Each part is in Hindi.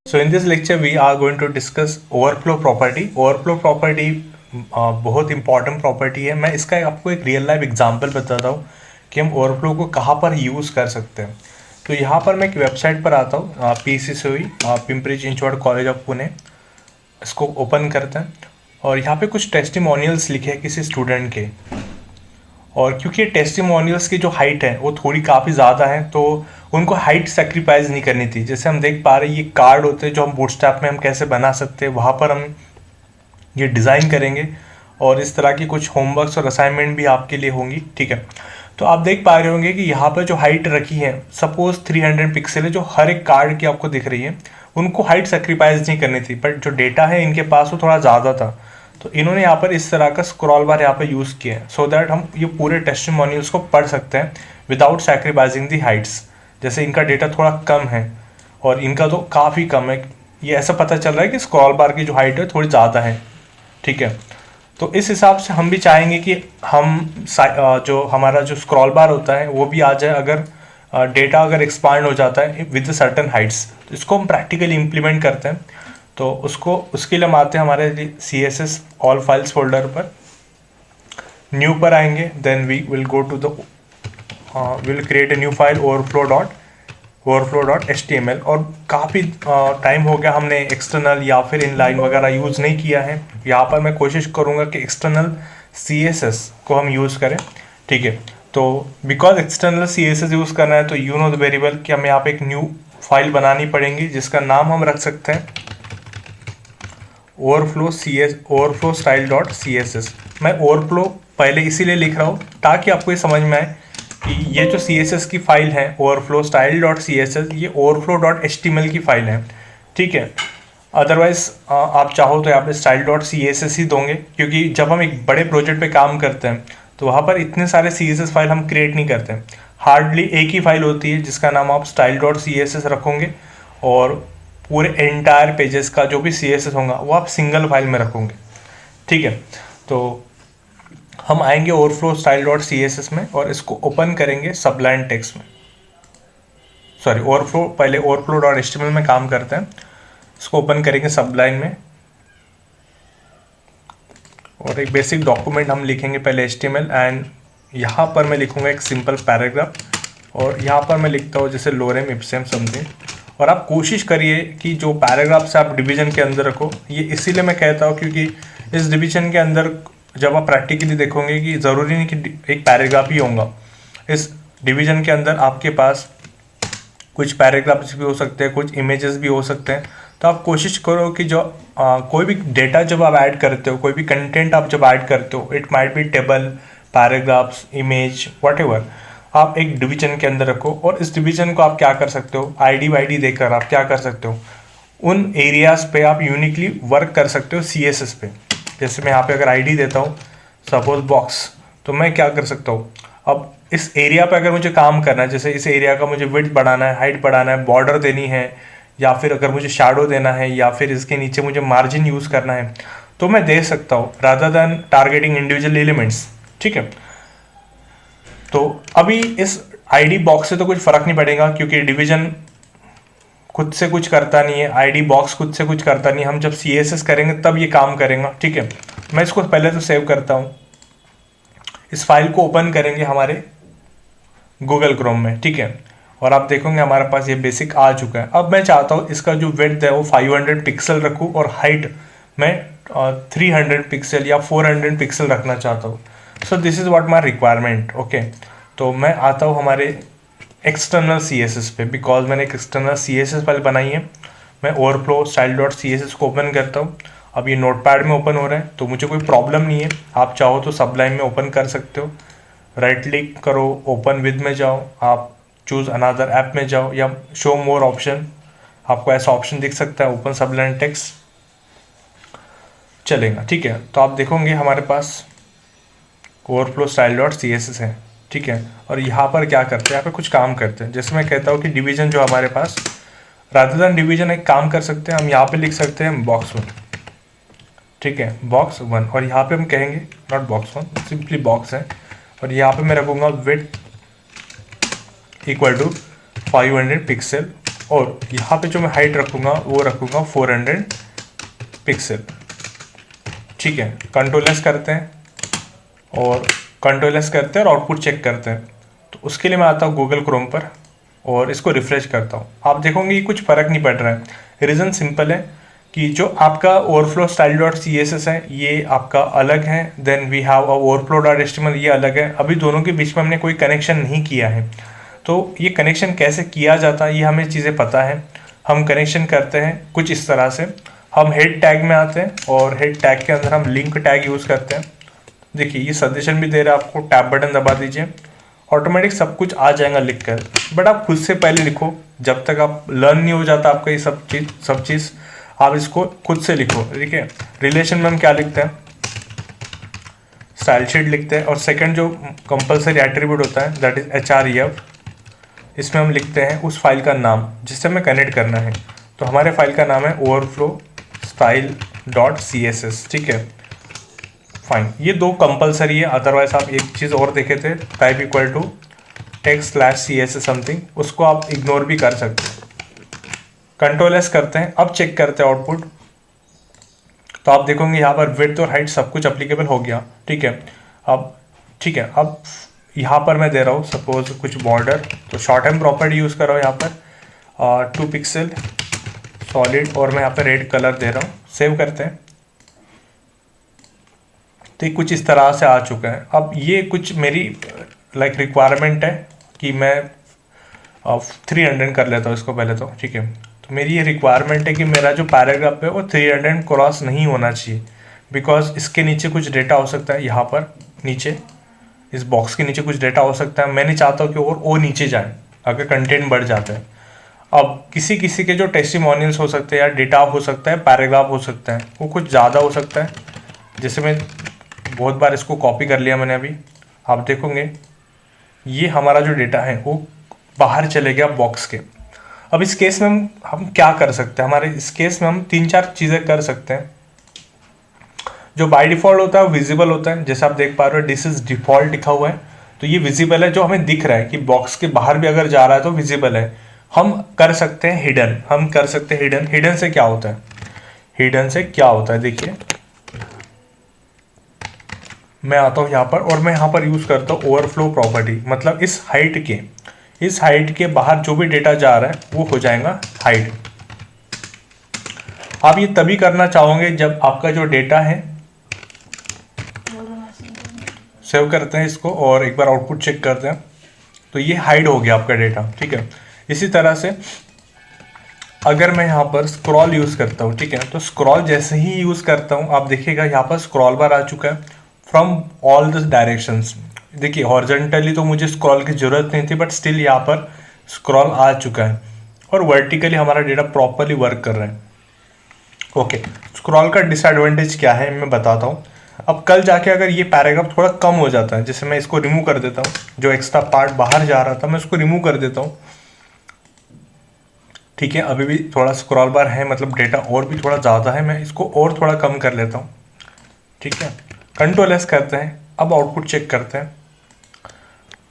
So in this lecture we are going to discuss overflow property. Overflow property बहुत इंपॉर्टेंट प्रॉपर्टी है। मैं इसका आपको एक रियल लाइफ एग्जांपल बताता हूँ कि हम ओवरफ्लो को कहाँ पर यूज़ कर सकते हैं। तो यहाँ पर मैं एक वेबसाइट पर आता हूँ, PCCOE Pimpri Chinchwad college of Pune. इसको ओपन करते हैं और यहाँ पे कुछ टेस्टिमोनियल्स लिखे हैं किसी स्टूडेंट के। और क्योंकि टेस्टिमोनियल्स की जो हाइट है वो थोड़ी काफ़ी ज़्यादा है, तो उनको हाइट सेक्रीफाइस नहीं करनी थी। जैसे हम देख पा रहे हैं ये कार्ड होते हैं जो हम बूटस्ट्रैप में हम कैसे बना सकते हैं, वहाँ पर हम ये डिज़ाइन करेंगे और इस तरह की कुछ होमवर्क्स और असाइनमेंट भी आपके लिए होंगी। ठीक है, तो आप देख पा रहे होंगे कि यहाँ पर जो हाइट रखी है सपोज 300 पिक्सल है, जो हर एक कार्ड की आपको दिख रही है। उनको हाइट सेक्रीफाइस नहीं करनी थी, बट जो डेटा है इनके पास वो थोड़ा ज़्यादा था, तो इन्होंने यहाँ पर इस तरह का स्क्रॉल बार यहाँ पर यूज़ किया है सो दैट हम ये पूरे टेस्टिमोनियल्स को पढ़ सकते हैं विदाउट सैक्रिफाइसिंग दी हाइट्स। जैसे इनका डेटा थोड़ा कम है और इनका तो काफ़ी कम है, ये ऐसा पता चल रहा है कि स्क्रॉल बार की जो हाइट है थोड़ी ज़्यादा है। ठीक है, तो इस हिसाब से हम भी चाहेंगे कि हम जो हमारा जो स्क्रॉल बार होता है वो भी आ जाए अगर डेटा अगर एक्सपांड हो जाता है विद सर्टन हाइट्स। तो इसको हम प्रैक्टिकली इम्प्लीमेंट करते हैं। तो उसके लिए हम आते हैं हमारे CSS ऑल फाइल्स फोल्डर पर, न्यू पर आएंगे, then we will go to the will create a new file overflow.html। और काफ़ी टाइम हो गया हमने एक्सटर्नल या फिर इनलाइन वगैरह यूज़ नहीं किया है। यहाँ पर मैं कोशिश करूँगा कि एक्सटर्नल CSS को हम यूज़ करें। ठीक है, तो बिकॉज एक्सटर्नल CSS यूज़ करना है तो you know the very well कि हमें यहाँ पे एक न्यू फाइल बनानी पड़ेगी जिसका नाम हम रख सकते हैं overflow style.css। मैं overflow पहले इसीलिए लिख रहा हूँ ताकि आपको ये समझ में आए कि ये जो CSS की फाइल है overflow style.css, ये overflow.html की फाइल है। ठीक है, अदरवाइज आप चाहो तो यहाँ पे style.css ही दोगे, क्योंकि जब हम एक बड़े प्रोजेक्ट पे काम करते हैं तो वहाँ पर इतने सारे CSS फाइल हम क्रिएट नहीं करते हैं। हार्डली एक ही फाइल होती है जिसका नाम आप style.css रखोगे और पूरे एंटायर पेजेस का जो भी CSS होगा वो आप सिंगल फाइल में रखोगे। ठीक है, तो हम आएंगे ओवरफ्लो स्टाइल.css में और इसको ओपन करेंगे सबलाइन टेक्स्ट में। सॉरी, पहले overflow.html में काम करते हैं। इसको ओपन करेंगे सबलाइन में और एक बेसिक डॉक्यूमेंट हम लिखेंगे पहले HTML, एंड यहाँ पर मैं लिखूंगा एक सिंपल पैराग्राफ और यहाँ पर मैं लिखता हूँ जैसे लोरेम इप्सेम समथिंग। और आप कोशिश करिए कि जो पैराग्राफ से आप डिवीजन के अंदर रखो। ये इसीलिए मैं कहता हूँ क्योंकि इस डिवीजन के अंदर जब आप प्रैक्टिकली देखोगे कि ज़रूरी नहीं कि एक पैराग्राफ ही होगा। इस डिवीजन के अंदर आपके पास कुछ पैराग्राफ्स भी हो सकते हैं, कुछ इमेजेस भी हो सकते हैं। तो आप कोशिश करो कि जो कोई भी डेटा जब आप ऐड करते हो, कोई भी कंटेंट आप जब ऐड करते हो, it might be table, paragraphs, image, whatever, आप एक डिवीजन के अंदर रखो। और इस डिवीजन को आप क्या कर सकते हो, ID वाईडी देकर आप क्या कर सकते हो, उन एरियाज पे आप यूनिकली वर्क कर सकते हो CSS पे। जैसे मैं यहाँ पे अगर ID देता हूँ सपोज बॉक्स, तो मैं क्या कर सकता हूँ, अब इस एरिया पे अगर मुझे काम करना है, जैसे इस एरिया का मुझे विड्थ बढ़ाना है, हाइट बढ़ाना है, बॉर्डर देनी है, या फिर अगर मुझे शैडो देना है, या फिर इसके नीचे मुझे मार्जिन यूज़ करना है, तो मैं दे सकता हूँ rather than targeting individual elements. ठीक है, तो अभी इस ID बॉक्स से तो कुछ फ़र्क नहीं पड़ेगा क्योंकि डिवीजन खुद से कुछ करता नहीं है, ID बॉक्स खुद से कुछ करता नहीं है। हम जब CSS करेंगे तब ये काम करेगा। ठीक है, मैं इसको पहले तो सेव करता हूँ। इस फाइल को ओपन करेंगे हमारे गूगल क्रोम में। ठीक है, और आप देखोगे हमारे पास ये बेसिक आ चुका है। अब मैं चाहता हूँ इसका जो विड्थ है वो 500 पिक्सल रखूँ और हाइट मैं 300 पिक्सल या 400 पिक्सल रखना चाहता हूँ। So this is what my requirement. Okay, तो मैं आता हूँ हमारे एक्सटर्नल CSS पे, बिकॉज मैंने एक एक्सटर्नल CSS फाइल बनाई है। मैं overflow style.css को ओपन करता हूँ। अब ये नोटपैड में ओपन हो रहा है तो मुझे कोई प्रॉब्लम नहीं है। आप चाहो तो सबलाइन में ओपन कर सकते हो, राइट क्लिक करो, ओपन विद में जाओ, आप चूज़ अनदर ऐप में जाओ, या शो मोर ऑप्शन, आपको ऐसा ऑप्शन दिख सकता है, ओपन सबलाइन टेक्स्ट चलेगा। ठीक है, तो आप देखोगे हमारे पास overflow style.css है। ठीक है, और यहाँ पर क्या करते हैं, यहाँ पर कुछ काम करते हैं। जैसे मैं कहता हूँ कि डिवीजन जो हमारे पास, रादर देन डिवीजन एक काम कर सकते हैं हम, यहाँ पे लिख सकते हैं बॉक्स 1। ठीक है, बॉक्स 1, और यहाँ पे हम कहेंगे नॉट बॉक्स 1, सिंपली बॉक्स है, और यहाँ पे मैं रखूँगा विड्थ इक्वल टू 500 पिक्सल और यहाँ पे जो मैं हाइट रखूँगा वो रखूँगा 400 पिक्सल। ठीक है, कंट्रोल एस करते हैं और आउटपुट चेक करते हैं। तो उसके लिए मैं आता हूँ गूगल क्रोम पर और इसको रिफ्रेश करता हूँ। आप देखोगे कि कुछ फ़र्क नहीं पड़ रहा है। रीज़न सिंपल है कि जो आपका overflow style dot C S S है ये आपका अलग है, then we have overflow dot H T M L ये अलग है। अभी दोनों के बीच में हमने कोई कनेक्शन नहीं किया है, तो ये कनेक्शन कैसे किया जाता है ये हमें चीज़ें पता है। हम कनेक्शन करते हैं कुछ इस तरह से, हम हेड टैग में आते हैं और हेड टैग के अंदर हम लिंक टैग यूज़ करते हैं। देखिए ये सजेशन भी दे रहा है आपको, टैब बटन दबा दीजिए, ऑटोमेटिक सब कुछ आ जाएगा लिख कर। बट आप खुद से पहले लिखो, जब तक आप लर्न नहीं हो जाता आपका ये सब चीज़ आप इसको खुद से लिखो। ठीक है, रिलेशन में हम क्या लिखते हैं, स्टाइल शीट लिखते हैं और सेकंड जो कंपलसरी एट्रीब्यूट होता है दैट इज href, इसमें हम लिखते हैं उस फाइल का नाम जिससे हमें कनेक्ट करना है। तो हमारे फाइल का नाम है overflow style dot C S S. ठीक है, फाइन, ये दो कंपलसरी है। अदरवाइज आप एक चीज़ और देखे थे, type equal to text slash C S S something, उसको आप इग्नोर भी कर सकते हैं। कंट्रोल एस करते हैं, अब चेक करते हैं आउटपुट। तो आप देखोगे यहाँ पर विड्थ और हाइट सब कुछ अप्लीकेबल हो गया। ठीक है, अब यहाँ पर मैं दे रहा हूँ सपोज कुछ बॉर्डर, तो शॉर्ट हैंड प्रॉपर्टी यूज़ कर रहा हूँ यहाँ पर 2 पिक्सल सॉलिड और मैं यहाँ पर रेड कलर दे रहा हूँ। सेव करते हैं, तो ये कुछ इस तरह से आ चुका है। अब ये कुछ मेरी रिक्वायरमेंट है कि मैं 300 कर लेता हूँ इसको पहले तो। ठीक है, तो मेरी ये रिक्वायरमेंट है कि मेरा जो पैराग्राफ है वो 300 क्रॉस नहीं होना चाहिए, बिकॉज इसके नीचे कुछ डेटा हो सकता है। यहाँ पर नीचे इस बॉक्स के नीचे कुछ डेटा हो सकता है, मैं नहीं चाहता हूँ कि और वो नीचे जाए अगर कंटेंट बढ़ जाता है। अब किसी किसी के जो टेस्टिमोनियल्स हो सकते हैं या डेटा हो सकता है, पैराग्राफ हो सकता है, वो कुछ ज़्यादा हो सकता है। जैसे मैं बहुत बार इसको कॉपी कर लिया मैंने, अभी आप देखोगे ये हमारा जो डेटा है वो बाहर चले गया बॉक्स के। अब इस केस में हम क्या कर सकते हैं, हमारे इस केस में हम 3-4 चीज़ें कर सकते हैं। जो बाय डिफ़ॉल्ट होता है विजिबल होता है, जैसे आप देख पा रहे हो दिस इज डिफ़ॉल्ट लिखा हुआ है, तो ये विजिबल है, जो हमें दिख रहा है कि बॉक्स के बाहर भी अगर जा रहा है तो विजिबल है। हम कर सकते हैं हिडन। हिडन से क्या होता है, देखिए मैं आता हूँ यहाँ पर और मैं यहाँ पर यूज़ करता हूँ ओवरफ्लो प्रॉपर्टी, मतलब इस हाइट के बाहर जो भी डेटा जा रहा है वो हो जाएगा हाइड। आप ये तभी करना चाहोगे जब आपका जो डेटा है, सेव करते हैं इसको और एक बार आउटपुट चेक करते हैं, तो ये हाइड हो गया आपका डेटा। ठीक है, इसी तरह से अगर मैं यहाँ पर स्क्रॉल यूज़ करता हूँ, ठीक है, तो स्क्रॉल जैसे ही यूज़ करता हूँ आप देखिएगा यहाँ पर स्क्रॉल बार आ चुका है फ्रॉम ऑल दिस डायरेक्शंस। देखिए हॉरिजॉन्टली तो मुझे स्क्रॉल की ज़रूरत नहीं थी, बट स्टिल यहाँ पर स्क्रॉल आ चुका है और वर्टिकली हमारा डेटा प्रॉपरली वर्क कर रहा है। ओके, स्क्रॉल का डिसएडवांटेज क्या है मैं बताता हूँ। अब कल जाके अगर ये पैराग्राफ थोड़ा कम हो जाता है, जैसे मैं इसको रिमूव कर देता हूँ, जो एक्स्ट्रा पार्ट बाहर जा रहा था मैं उसको रिमूव कर देता हूँ। ठीक है, अभी भी थोड़ा स्क्रॉल बार है, मतलब डेटा और भी थोड़ा ज़्यादा है, मैं इसको और थोड़ा कम कर लेता हूँ। ठीक है, कंट्रोल एस करते हैं, अब आउटपुट चेक करते हैं।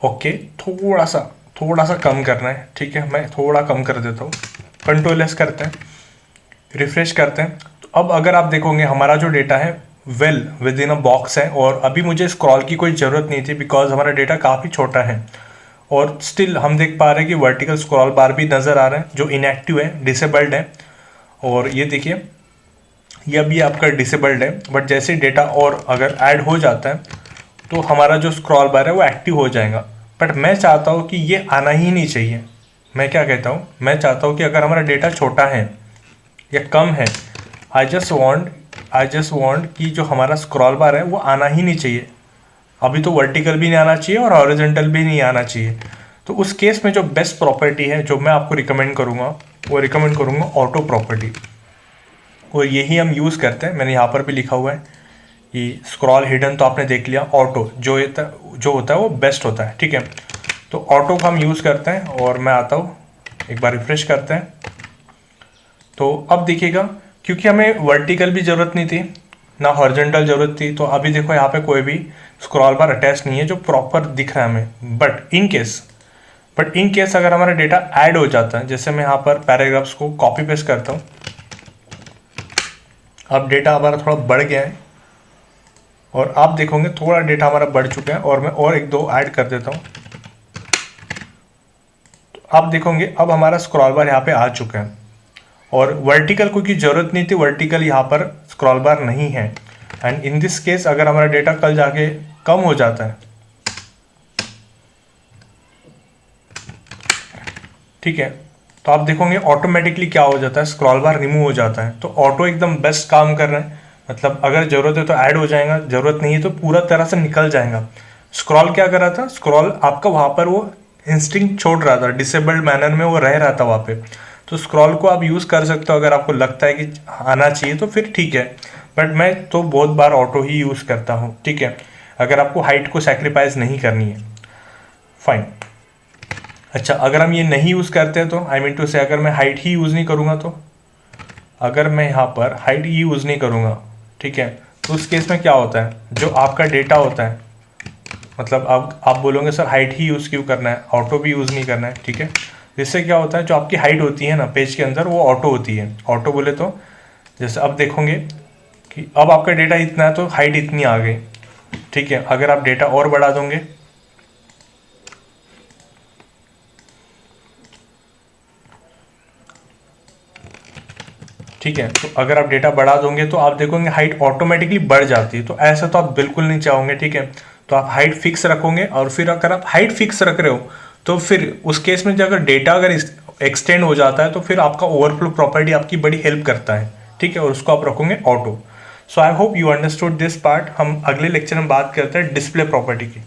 ओके, थोड़ा सा कम करना है। ठीक है, मैं थोड़ा कम कर देता हूँ, कंट्रोल एस करते हैं, रिफ्रेश करते हैं। तो अब अगर आप देखोगे हमारा जो डेटा है well with in a box है और अभी मुझे स्क्रॉल की कोई ज़रूरत नहीं थी बिकॉज हमारा डेटा काफ़ी छोटा है। और स्टिल हम देख पा रहे हैं कि वर्टिकल स्क्रॉल बार भी नज़र आ रहा है जो इनएक्टिव है, डिसेबल्ड है। और ये देखिए ये अभी आपका डिसेबल्ड है, बट जैसे डेटा और अगर ऐड हो जाता है तो हमारा जो स्क्रॉल बार है वो एक्टिव हो जाएगा। बट मैं चाहता हूँ कि ये आना ही नहीं चाहिए। मैं क्या कहता हूँ, मैं चाहता हूँ कि अगर हमारा डेटा छोटा है या कम है, आई जस्ट वांट कि जो हमारा स्क्रॉल बार है वो आना ही नहीं चाहिए। अभी तो वर्टिकल भी नहीं आना चाहिए और हॉरिजॉन्टल भी नहीं आना चाहिए। तो उस केस में जो बेस्ट प्रॉपर्टी है जो मैं आपको रिकमेंड करूँगा ऑटो प्रॉपर्टी, और यही हम यूज़ करते हैं। मैंने यहाँ पर भी लिखा हुआ है कि स्क्रॉल हिडन तो आपने देख लिया, ऑटो जो होता है वो बेस्ट होता है। ठीक है, तो ऑटो का हम यूज़ करते हैं और मैं आता हूँ, एक बार रिफ्रेश करते हैं। तो अब देखिएगा क्योंकि हमें वर्टिकल भी ज़रूरत नहीं थी ना हॉरिजॉन्टल ज़रूरत थी, तो अभी देखो यहाँ पे कोई भी स्क्रॉल बार अटैच नहीं है जो प्रॉपर दिख रहा है हमें। But in case but in case अगर हमारा डेटा ऐड हो जाता है, जैसे मैं यहाँ पर पैराग्राफ्स को कॉपी पेस्ट करता हूँ, अब डेटा हमारा थोड़ा बढ़ गया है और आप देखोगे थोड़ा डेटा हमारा बढ़ चुका है और मैं और एक दो ऐड कर देता हूँ। तो आप देखोगे अब हमारा स्क्रॉल बार यहाँ पे आ चुका है और वर्टिकल की ज़रूरत नहीं थी, वर्टिकल यहाँ पर स्क्रॉल बार नहीं है। एंड इन दिस केस अगर हमारा डेटा कल जाके कम हो जाता है, ठीक है, तो आप देखोगे ऑटोमेटिकली क्या हो जाता है, स्क्रॉल बार रिमूव हो जाता है। तो ऑटो एकदम बेस्ट काम कर रहा है, मतलब अगर ज़रूरत है तो ऐड हो जाएगा, ज़रूरत नहीं है तो पूरा तरह से निकल जाएगा। स्क्रॉल क्या कर रहा था, स्क्रॉल आपका वहाँ पर वो इंस्टिंक्ट छोड़ रहा था, डिसेबल्ड मैनर में वो रह रहा था वहाँ पे। तो स्क्रॉल को आप यूज़ कर सकते हो, अगर आपको लगता है कि आना चाहिए तो फिर ठीक है, बट मैं तो बहुत बार ऑटो ही यूज़ करता हूँ, ठीक है, अगर आपको हाइट को सेक्रीफाइस नहीं करनी है। फाइन। अच्छा, अगर हम ये नहीं यूज़ करते हैं तो आई मीन टू से अगर मैं हाइट ही यूज़ नहीं करूँगा, तो अगर मैं यहाँ पर हाइट ही यूज़ नहीं करूँगा, ठीक है, तो उस केस में क्या होता है, जो आपका डेटा होता है, मतलब आप बोलोगे सर हाइट ही यूज़ क्यों करना है, ऑटो भी यूज़ नहीं करना है, ठीक है। इससे क्या होता है, जो आपकी हाइट होती है ना पेज के अंदर, वो ऑटो होती है। ऑटो बोले तो जैसे अब देखोगे कि अब आपका डेटा इतना है तो हाइट इतनी आ गई, ठीक है। अगर आप डेटा और बढ़ा दोगे, ठीक है, तो अगर आप डेटा बढ़ा दोगे तो आप देखोगे हाइट ऑटोमेटिकली बढ़ जाती है। तो ऐसा तो आप बिल्कुल नहीं चाहोगे, ठीक है। तो आप हाइट फिक्स रखोगे और फिर अगर आप हाइट फिक्स रख रहे हो तो फिर उस केस में जो अगर डेटा अगर एक्सटेंड हो जाता है तो फिर आपका ओवरफ्लो प्रॉपर्टी आपकी बड़ी हेल्प करता है, ठीक है, और उसको आप रखोगे auto. So I hope you understood this part. हम अगले लेक्चर में बात करते हैं डिस्प्ले प्रॉपर्टी की।